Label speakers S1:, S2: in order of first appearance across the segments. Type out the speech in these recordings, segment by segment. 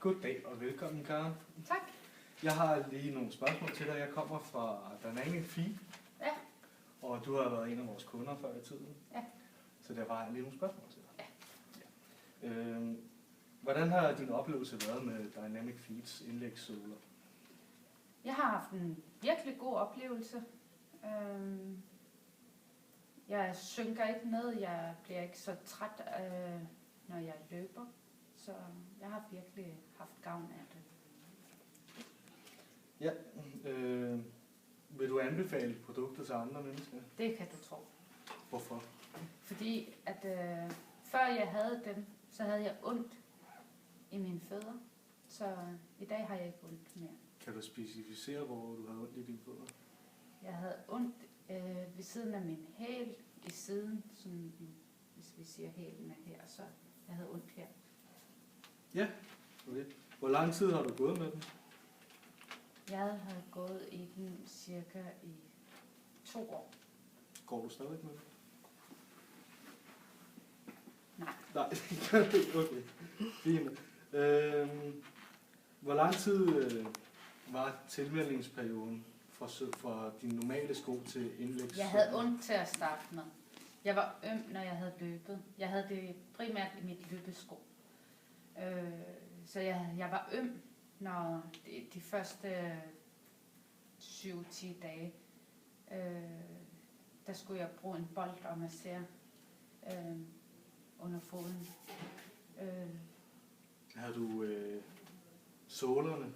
S1: Goddag og velkommen, Karen.
S2: Tak.
S1: Jeg har lige nogle spørgsmål til dig. Jeg kommer fra Dynamic Feed,
S2: Ja.
S1: og du har været en af vores kunder før i tiden.
S2: Ja.
S1: Så der var lige nogle spørgsmål til dig. Ja. Hvordan har din oplevelse været med Dynamic Feeds indlægssoler?
S2: Jeg har haft en virkelig god oplevelse. Jeg synker ikke ned, jeg bliver ikke så træt, når jeg løber. Så jeg har virkelig haft gavn af det.
S1: Ja. Vil du anbefale produkter til andre mennesker?
S2: Det kan du tro.
S1: Hvorfor?
S2: Fordi at før jeg havde dem, så havde jeg ondt i mine fødder. Så i dag har jeg ikke ondt mere.
S1: Kan du specificere, hvor du havde ondt i dine fødder?
S2: Jeg havde ondt ved siden af min hæl, i siden, sådan, hvis vi siger hælen er her, så jeg havde ondt her.
S1: Ja. Okay. Hvor lang tid har du gået med den?
S2: Jeg havde gået i den cirka i 2 år.
S1: Går du stadig med den?
S2: Nej.
S1: Nej, okay. Fint. Hvor lang tid var tilmeldingsperioden for dine normale sko til indlægs?
S2: Jeg havde ondt til at starte med. Jeg var øm, når jeg havde løbet. Jeg havde det primært i mit løbesko. Så jeg var øm, når de første 7-10 dage, der skulle jeg bruge en bold og massere under foden.
S1: Har du sålerne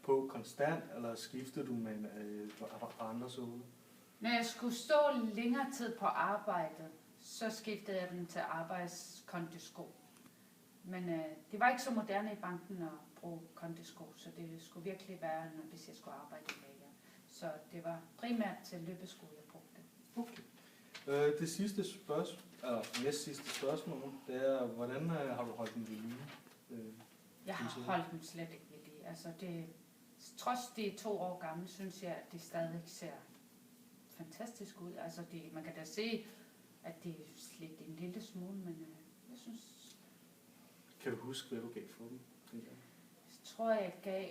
S1: på konstant, eller skiftede du med andre såler?
S2: Når jeg skulle stå længere tid på arbejdet, så skiftede jeg den til arbejdskondisko. Men det var ikke så moderne i banken at bruge kondisko, så det skulle virkelig være, hvis jeg skulle arbejde i lager. Så det var primært til løbesko, jeg brugte.
S1: Okay. Det sidste spørgsmål, eller næst sidste spørgsmål, det er, hvordan har du holdt den ved lige?
S2: Jeg har holdt dem slet ikke ved lige. Altså trods de er 2 år gamle, synes jeg, at de stadig ser fantastisk ud. Altså man kan da se, at de er slidt en lille smule, men jeg synes...
S1: Kan du huske, hvad du gav for dem?
S2: Jeg tror, jeg gav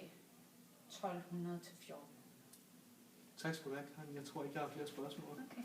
S2: 1200 til 1400.
S1: Tak skal du have, Karen. Jeg tror ikke, jeg har flere spørgsmål.
S2: Okay.